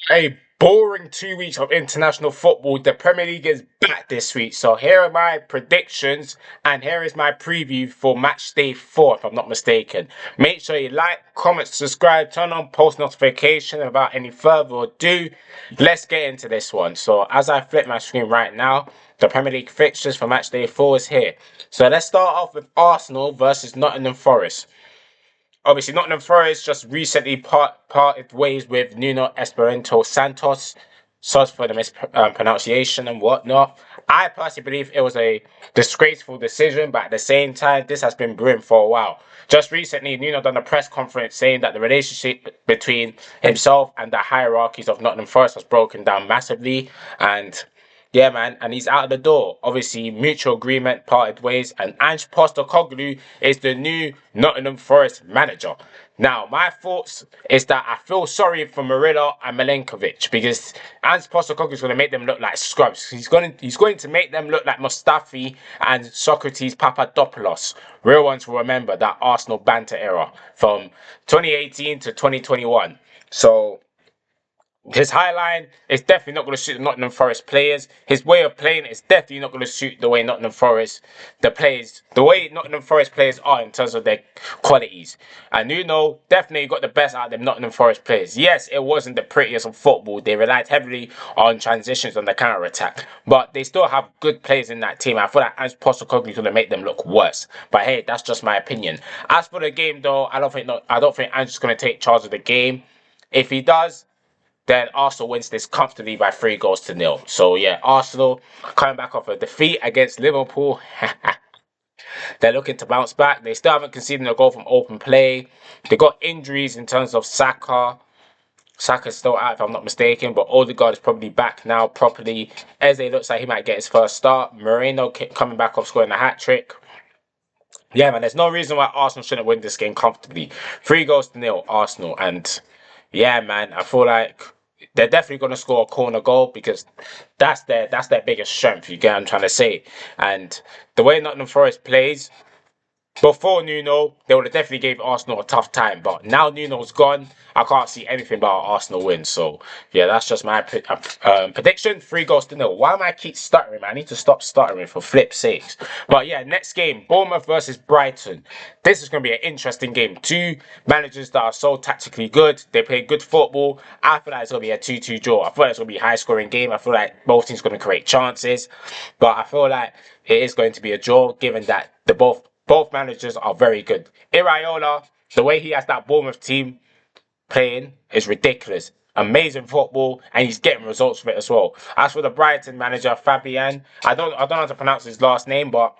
A boring 2 weeks of international football. The Premier League is back this week. So here are my predictions and here is my preview for match day 4, if I'm not mistaken. Make sure you like, comment, subscribe, turn on post notification. Without any further ado, let's get into this one. So as I flip my screen right now, the Premier League fixtures for match day 4 is here. So let's start off with Arsenal versus Nottingham Forest. Obviously, Nottingham Forest just recently parted ways with Nuno Esperanto Santos. Sorry for the mispronunciation and whatnot. I personally believe it was a disgraceful decision, but at the same time, this has been brewing for a while. Just recently, Nuno done a press conference saying that the relationship between himself and the hierarchies of Nottingham Forest has broken down massively, and yeah, man, and he's out of the door. Obviously, mutual agreement, parted ways, and Ange Postecoglou is the new Nottingham Forest manager. Now, my thoughts is that I feel sorry for Marilla and Milenkovic because Ange Postecoglou is going to make them look like scrubs. He's going to make them look like Mustafi and Socrates Papadopoulos. Real ones will remember that Arsenal banter era from 2018 to 2021. So his high line is definitely not going to suit the Nottingham Forest players. His way of playing is definitely not going to suit the way the way Nottingham Forest players are in terms of their qualities. And Nuno definitely got the best out of them Nottingham Forest players. Yes, it wasn't the prettiest of football. They relied heavily on transitions on the counter attack, but they still have good players in that team. I feel like Ange Postecoglou is going to make them look worse. But hey, that's just my opinion. As for the game, though, I don't think Ange is going to take charge of the game. If he does, then Arsenal wins this comfortably by 3 goals to 0. So yeah, Arsenal coming back off a defeat against Liverpool. They're looking to bounce back. They still haven't conceded a goal from open play. They got injuries in terms of Saka. Saka's still out if I'm not mistaken, but Odegaard is probably back now properly. Eze looks like he might get his first start. Moreno coming back off scoring a hat-trick. Yeah, man, there's no reason why Arsenal shouldn't win this game comfortably. 3 goals to 0, Arsenal. And yeah, man, I feel like they're definitely going to score a corner goal because that's their biggest strength. You get what I'm trying to say? And the way Nottingham Forest plays, before Nuno, they would have definitely gave Arsenal a tough time. But now Nuno's gone, I can't see anything but Arsenal win. So, yeah, that's just my prediction. 3 goals to 0. Why am I keep stuttering, man? I need to stop stuttering for flip's sakes. But, yeah, next game, Bournemouth versus Brighton. This is going to be an interesting game. Two managers that are so tactically good. They play good football. I feel like it's going to be a 2-2 draw. I feel like it's going to be a high-scoring game. I feel like both teams are going to create chances. But I feel like it is going to be a draw, given that both managers are very good. Iraola, the way he has that Bournemouth team playing is ridiculous. Amazing football, and he's getting results with it as well. As for the Brighton manager, Fabian, I don't know how to pronounce his last name, but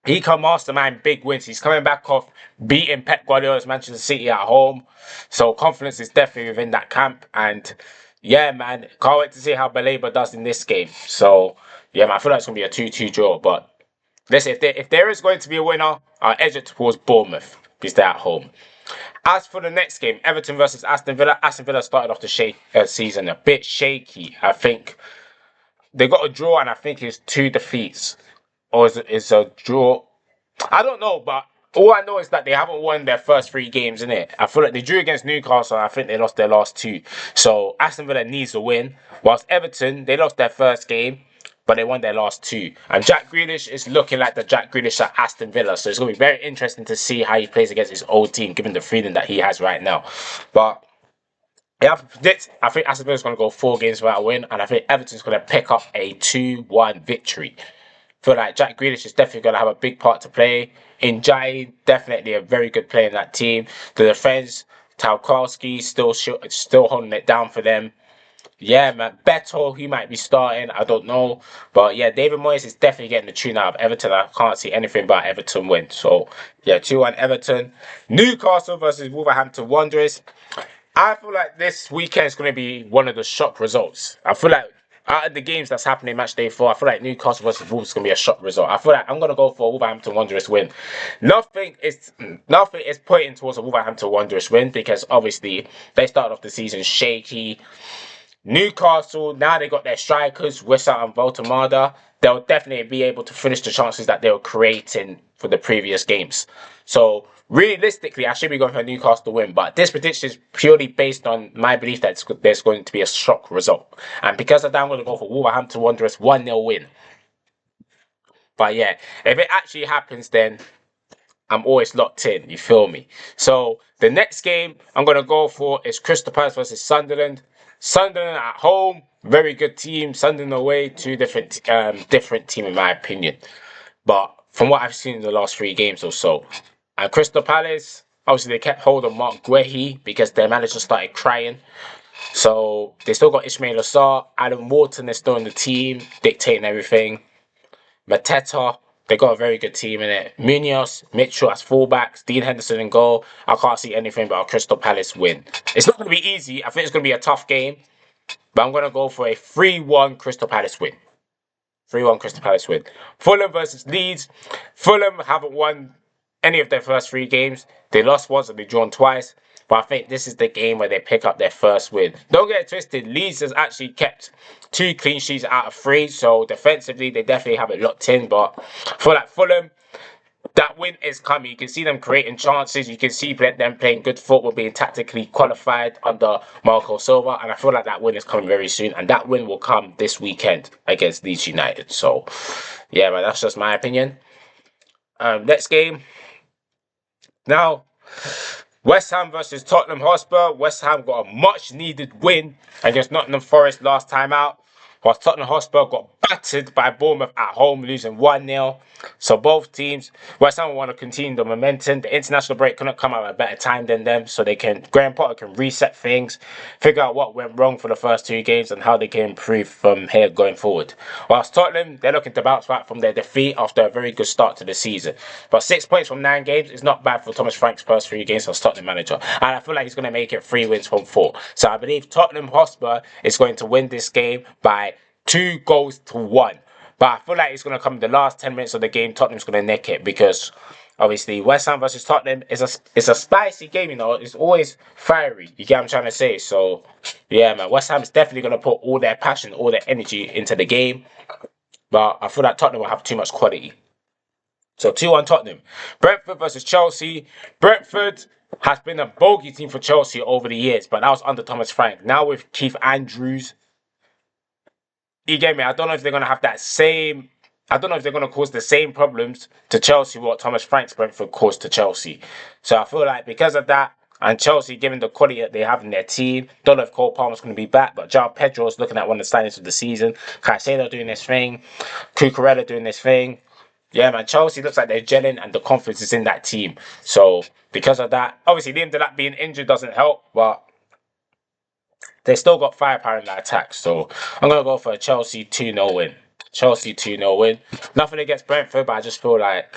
he can mastermind big wins. He's coming back off beating Pep Guardiola's Manchester City at home. So confidence is definitely within that camp. And yeah, man, can't wait to see how Baleba does in this game. So yeah, man, I feel like it's going to be a 2-2 draw, but listen, if there is going to be a winner, I'll edge it towards Bournemouth because they're at home. As for the next game, Everton versus Aston Villa. Aston Villa started off the season a bit shaky. I think they got a draw, and I think it's 2 defeats, or is it a draw? I don't know, but all I know is that they haven't won their first 3 games in it. I feel like they drew against Newcastle, and I think they lost their last 2. So Aston Villa needs a win. Whilst Everton, they lost their first game, but they won their last 2. And Jack Grealish is looking like the Jack Grealish at Aston Villa. So it's going to be very interesting to see how he plays against his old team, given the freedom that he has right now. But yeah, I think Aston Villa is going to go 4 games without a win, and I think Everton's going to pick up a 2-1 victory. I feel like Jack Grealish is definitely going to have a big part to play. Njai, definitely a very good player in that team. The defense, Tarkowski, still holding it down for them. Yeah, man. Beto, he might be starting. I don't know. But yeah, David Moyes is definitely getting the tune out of Everton. I can't see anything but Everton win. So yeah, 2-1 Everton. Newcastle versus Wolverhampton Wanderers. I feel like this weekend is going to be one of the shock results. I feel like out of the games that's happening match day 4, I feel like Newcastle versus Wolves is going to be a shock result. I feel like I'm going to go for a Wolverhampton Wanderers win. Nothing is pointing towards a Wolverhampton Wanderers win because obviously they started off the season shaky. Newcastle, now they got their strikers, Wissa and Voltamada. They'll definitely be able to finish the chances that they were creating for the previous games. So realistically, I should be going for a Newcastle win, but this prediction is purely based on my belief that there's going to be a shock result. And because of that, I'm going to go for Wolverhampton Wanderers 1-0 win. But yeah, if it actually happens, then I'm always locked in. You feel me? So the next game I'm going to go for is Crystal Palace versus Sunderland. Sunderland at home, very good team. Sunderland away, two different team in my opinion. But from what I've seen in the last 3 games or so, and Crystal Palace, obviously they kept hold of Mark Guehi because their manager started crying. So they still got Ismail Assar, Adam Wharton is still in the team, dictating everything. Mateta, they got a very good team in it. Munoz, Mitchell as fullbacks, Dean Henderson in goal. I can't see anything but a Crystal Palace win. It's not going to be easy. I think it's going to be a tough game. But I'm going to go for a 3-1 Crystal Palace win. 3-1 Crystal Palace win. Fulham versus Leeds. Fulham haven't won any of their first 3 games. They lost once and they drawn twice. But I think this is the game where they pick up their first win. Don't get it twisted. Leeds has actually kept 2 clean sheets out of 3. So defensively, they definitely have it locked in. But for like Fulham, that win is coming. You can see them creating chances. You can see them playing good football, being tactically qualified under Marco Silva. And I feel like that win is coming very soon. And that win will come this weekend against Leeds United. So, yeah, man, that's just my opinion. Next game. Now, West Ham versus Tottenham Hotspur. West Ham got a much needed win against Nottingham Forest last time out, whilst Tottenham Hotspur got battered by Bournemouth at home, losing 1-0. So both teams, West Ham want to continue the momentum. The international break couldn't come at a better time than them, so Graham Potter can reset things, figure out what went wrong for the first 2 games and how they can improve from here going forward. Whilst Tottenham, they're looking to bounce back from their defeat after a very good start to the season. But 6 points from 9 games is not bad for Thomas Frank's first 3 games as Tottenham manager. And I feel like he's going to make it 3 wins from 4. So I believe Tottenham Hotspur is going to win this game by 2-1. But I feel like it's going to come in the last 10 minutes of the game. Tottenham's going to nick it because obviously West Ham versus Tottenham is a spicy game, you know. It's always fiery. You get what I'm trying to say? So, yeah, man. West Ham is definitely going to put all their passion, all their energy into the game. But I feel like Tottenham will have too much quality. So, 2-1 Tottenham. Brentford versus Chelsea. Brentford has been a bogey team for Chelsea over the years, but that was under Thomas Frank. Now with Keith Andrews, you get me? I don't know if they're going to have that same... I don't know if they're going to cause the same problems to Chelsea what Thomas Frank's Brentford caused to Chelsea. So I feel like because of that, and Chelsea, given the quality that they have in their team, don't know if Cole Palmer's going to be back, but João Pedro's looking at one of the signings of the season. Caicedo doing this thing. Cucurella doing this thing. Yeah, man, Chelsea looks like they're gelling and the confidence is in that team. So because of that, obviously Liam Delap being injured doesn't help, but they still got firepower in that attack. So I'm going to go for a Chelsea 2-0 win. Chelsea 2-0 win. Nothing against Brentford, but I just feel like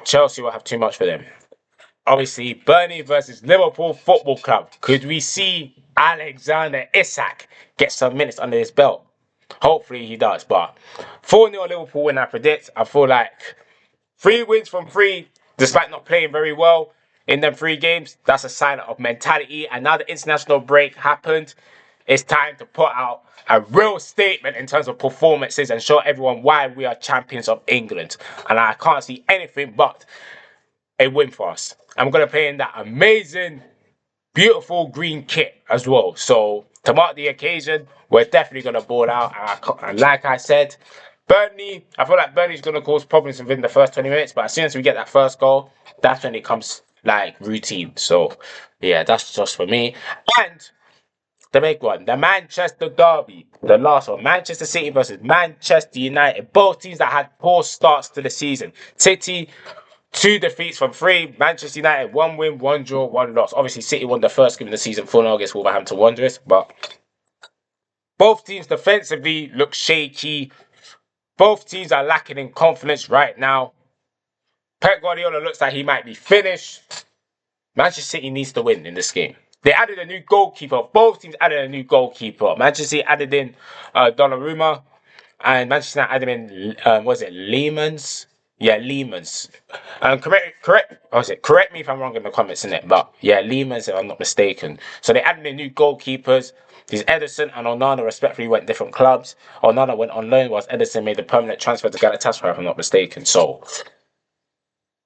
Chelsea will have too much for them. Obviously, Burnley versus Liverpool Football Club. Could we see Alexander Isak get some minutes under his belt? Hopefully he does, but 4-0 Liverpool win I predict. I feel like 3 wins from 3, despite not playing very well in them 3 games. That's a sign of mentality. And now the international break happened, it's time to put out a real statement in terms of performances and show everyone why we are champions of England. And I can't see anything but a win for us. I'm going to play in that amazing, beautiful green kit as well. So to mark the occasion, we're definitely going to ball out. And like I said, Burnley, I feel like Burnley's going to cause problems within the first 20 minutes. But as soon as we get that first goal, that's when it comes like routine. So yeah, that's just for me. And the big one, the Manchester Derby, the last one, Manchester City versus Manchester United. Both teams that had poor starts to the season. City, 2 defeats from 3. Manchester United, 1 win, 1 draw, 1 loss. Obviously, City won the first game of the season 4-0 against Wolverhampton Wanderers, but both teams defensively look shaky. Both teams are lacking in confidence right now. Pep Guardiola looks like he might be finished. Manchester City needs to win in this game. They added a new goalkeeper. Both teams added a new goalkeeper. Manchester City added in Donnarumma, and Manchester United added in Lehmans? Yeah, Lehmans. Correct me if I'm wrong in the comments, innit? But yeah, Lehmans, if I'm not mistaken. So they added in new goalkeepers. These Ederson and Onana respectively went different clubs. Onana went on loan, whilst Ederson made the permanent transfer to Galatasaray, if I'm not mistaken. So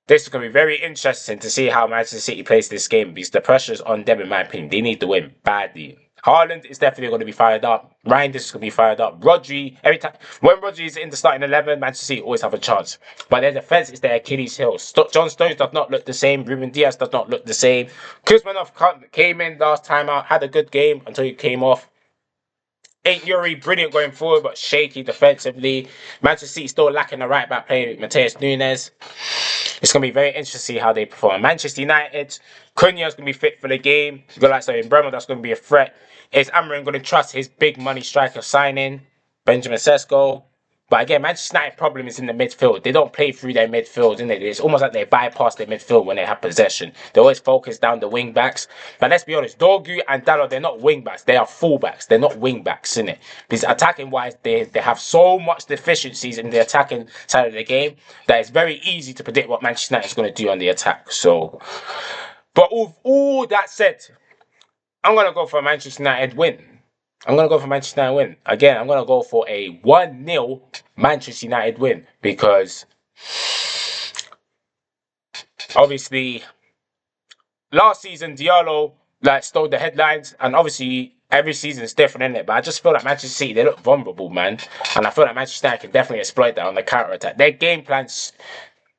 This is going to be very interesting to see how Manchester City plays this game because the pressure's on them, in my opinion. They need to win badly. Haaland is definitely going to be fired up. Reinders is going to be fired up. Rodri, every time when Rodri is in the starting 11, Manchester City always have a chance. But their defense is their Achilles heel. John Stones does not look the same. Ruben Diaz does not look the same. Kuzmanov came in last time out, had a good game until he came off. Ain't Yuri brilliant going forward, but shaky defensively. Manchester City still lacking the right back playing with Mateus Nunes. It's going to be very interesting to see how they perform. Manchester United, Cunha's going to be fit for the game. You've got like saying Bremer, that's going to be a threat. Is Amorim going to trust his big money striker signing, Benjamin Sesko? But again, Manchester United's problem is in the midfield. They don't play through their midfield, isn't it? It's almost like they bypass their midfield when they have possession. They always focus down the wing backs. But let's be honest, Dorgu and Dalot, they're not wing backs. They are full backs. They're not wing backs, isn't it? Because attacking wise, they have so much deficiencies in the attacking side of the game that it's very easy to predict what Manchester United is going to do on the attack. So, but with all that said, I'm going to go for a Manchester United win. I'm going to go for Manchester United win. Again, I'm going to go for a 1-0 Manchester United win because obviously last season Diallo stole the headlines, and obviously every season is different, isn't it? But I just feel like Manchester City, they look vulnerable, man. And I feel like Manchester United can definitely exploit that on the counter attack. Their game plans,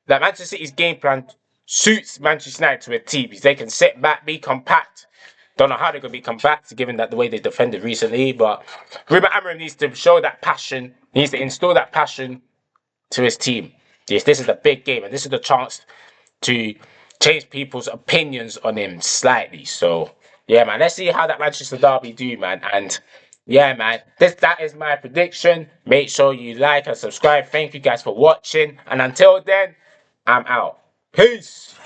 like Manchester City's game plan suits Manchester United to a T because they can sit back, be compact. Don't know how they're going to be compact given that the way they defended recently, but Ruben Amorim needs to show that passion. He needs to instill that passion to his team. Yes, this is a big game, and this is the chance to change people's opinions on him slightly. So, yeah, man, let's see how that Manchester derby do, man. And yeah, man, that is my prediction. Make sure you like and subscribe. Thank you guys for watching, and until then, I'm out. Peace.